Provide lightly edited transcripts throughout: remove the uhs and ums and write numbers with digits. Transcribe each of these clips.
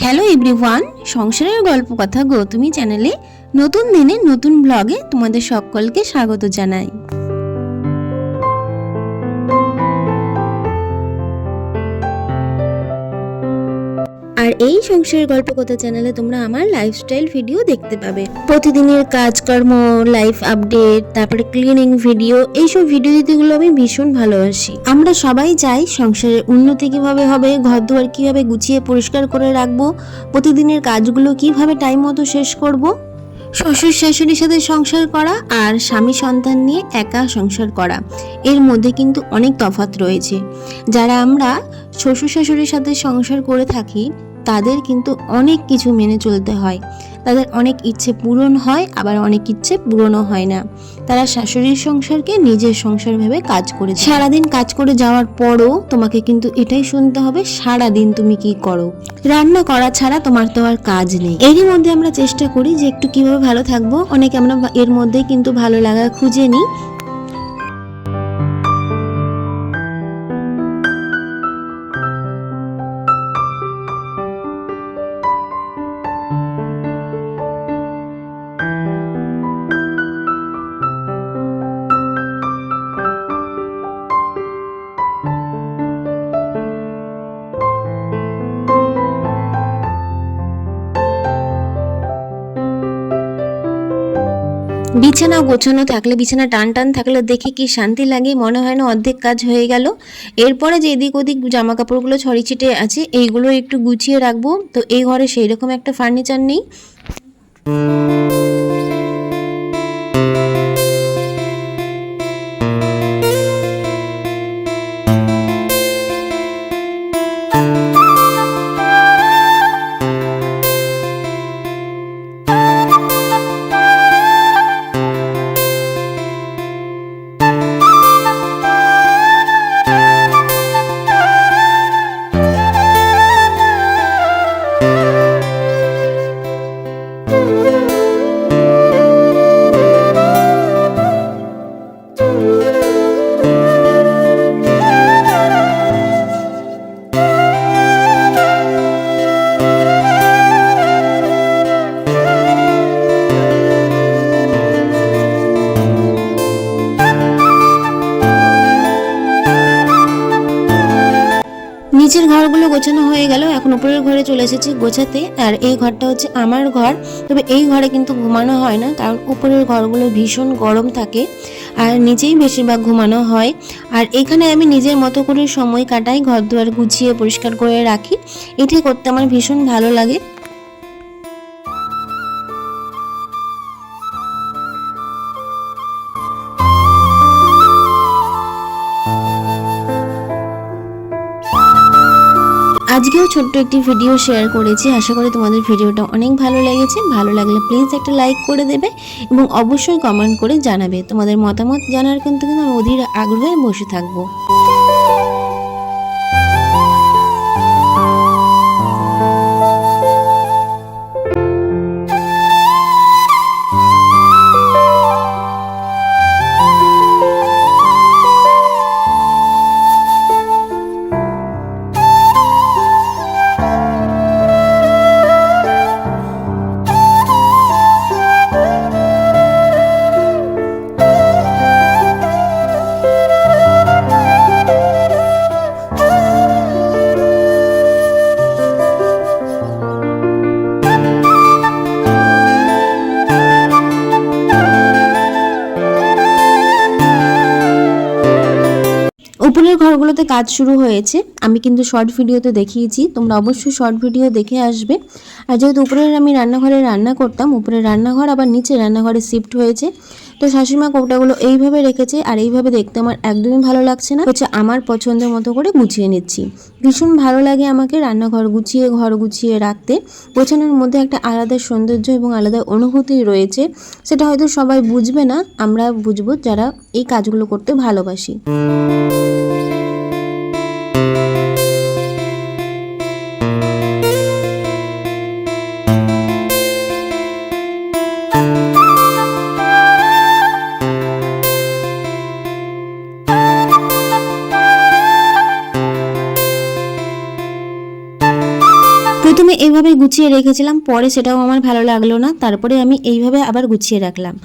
Hello everyone, সংসারের গল্প কথা গৌতমী চ্যানেলে নতুন দিনে নতুন ব্লগে তোমাদের সকলকে স্বাগত জানাই। আর এই সংসারের গল্প কথা চ্যানেলে তোমরা আমার লাইফস্টাইল ভিডিও দেখতে পাবে। প্রতিদিনের কাজকর্ম, লাইফ আপডেট, তারপরে ক্লিনিং ভিডিও, এইসব ভিডিও দিতেগুলো আমি ভীষণ ভালোবাসি। আমরা সবাই চাই সংসারের উন্নতি কিভাবে হবে, ঘর দুয়ার কিভাবে গুছিয়ে পরিষ্কার করে রাখবো, প্রতিদিনের কাজগুলো কিভাবে টাইম মতো শেষ করব। শ্বশুর শাশুড়ির সাথে সংসার করা আর স্বামী সন্তান নিয়ে একা সংসার করা, এর মধ্যে কিন্তু অনেক তফাৎ রয়েছে। যারা আমরা শ্বশুর শাশুড়ির সাথে সংসার করে থাকি তাদের কিন্তু অনেক কিছু মেনে চলতে হয়। তাদের অনেক ইচ্ছে পূরণ হয়, আবার অনেক ইচ্ছে পূরণও হয় না। তারা শাশুড়ির সংসারকে নিজের সংসার ভেবে কাজ করে। সারাদিন কাজ করে যাওয়ার পরও তোমাকে কিন্তু এটাই শুনতে হবে, সারাদিন তুমি কি করো, রান্না করা ছাড়া তোমার তো আর কাজ নেই। এরই মধ্যে আমরা চেষ্টা করি যে একটু কিভাবে ভালো থাকবো, অনেকে আমরা এর মধ্যে কিন্তু ভালো লাগা খুঁজে নিই। বিছানা গোছানো থাকলে, বিছানা টান টান থাকলে দেখে কি শান্তি লাগে, মনে হয় না অর্ধেক কাজ হয়ে গেল। এরপরে যে এদিক ওদিক জামা কাপড়গুলো ছড়ি ছিটে আছে এইগুলো একটু গুছিয়ে রাখবো। তো এই ঘরে সেই রকম একটা ফার্নিচার নেই। নিচের ঘরগুলো গোছানো হয়ে গেল, এখন উপরের ঘরে চলে এসেছি গোছাতে। আর এই ঘরটা হচ্ছে আমার ঘর, তবে এই ঘরে কিন্তু ঘুমানো হয় না, কারণ উপরের ঘরগুলো ভীষণ গরম থাকে আর নিচেই বেশিরভাগ ঘুমানো হয়। আর এখানে আমি নিজের মতো করে সময় কাটাই, ঘর দুয়ার গুছিয়ে পরিষ্কার করে রাখি। এটি করতে আমার ভীষণ ভালো লাগে। আজকেও ছোট্ট একটি ভিডিও শেয়ার করেছি, আশা করি তোমাদের ভিডিওটা অনেক ভালো লেগেছে। ভালো লাগলে প্লিজ একটা লাইক করে দেবে এবং অবশ্যই কমেন্ট করে জানাবে। তোমাদের মতামত জানার কিন্তু আমি অধীর আগ্রহে বসে থাকবো। উপরের ঘরগুলোতে কাজ শুরু হয়েছে, আমি কিন্তু শর্ট ভিডিওতে দেখিয়েছি, তোমরা অবশ্যই শর্ট ভিডিও দেখে আসবে। আর যেহেতু উপরের আমি রান্নাঘরে রান্না করতাম, উপরের রান্নাঘর আবার নিচে রান্নাঘরে শিফট হয়েছে, তো শাশুড়িমা কৌটাগুলো এইভাবে রেখেছে। আর এইভাবে দেখতে আমার একদমই ভালো লাগছে না, হচ্ছে আমার পছন্দের মতো করে গুছিয়ে নিচ্ছি। ভীষণ ভালো লাগে আমাকে রান্নাঘর গুছিয়ে, ঘর গুছিয়ে রাখতে। গোছানোর মধ্যে একটা আলাদা সৌন্দর্য এবং আলাদা অনুভূতি রয়েছে, সেটা হয়তো সবাই বুঝবে না, আমরা বুঝবো যারা এই কাজগুলো করতে ভালোবাসি। প্রথমে এইভাবে গুছিয়ে রেখেছিলাম, পরে সেটাও আমার ভালো লাগলো না, তারপরে আমি এইভাবে আবার গুছিয়ে রাখলাম।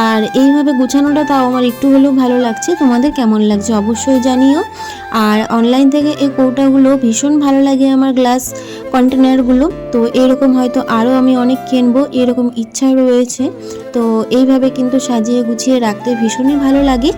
আর এইভাবে গুছানোটা তাও আমার একটু হলেও ভালো লাগছে। তোমাদের কেমন লাগছে অবশ্যই জানিও। আর অনলাইন থেকে এই কৌটাগুলো ভীষণ ভালো লাগে আমার, গ্লাস কন্টেনারগুলো। তো এরকম হয়তো আরও আমি অনেক কিনবো, এরকম ইচ্ছা রয়েছে। তো এইভাবে কিন্তু সাজিয়ে গুছিয়ে রাখতে ভীষণই ভালো লাগে।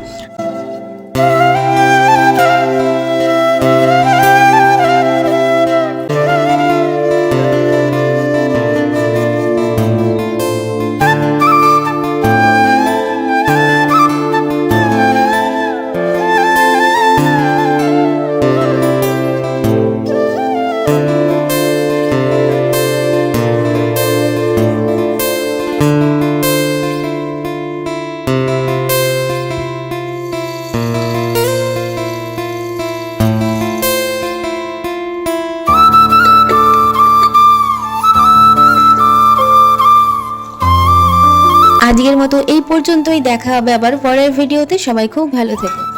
আজকের মতো এই পর্যন্তই, দেখা হবে আবার পরের ভিডিওতে। সবাই খুব ভালো থেকো।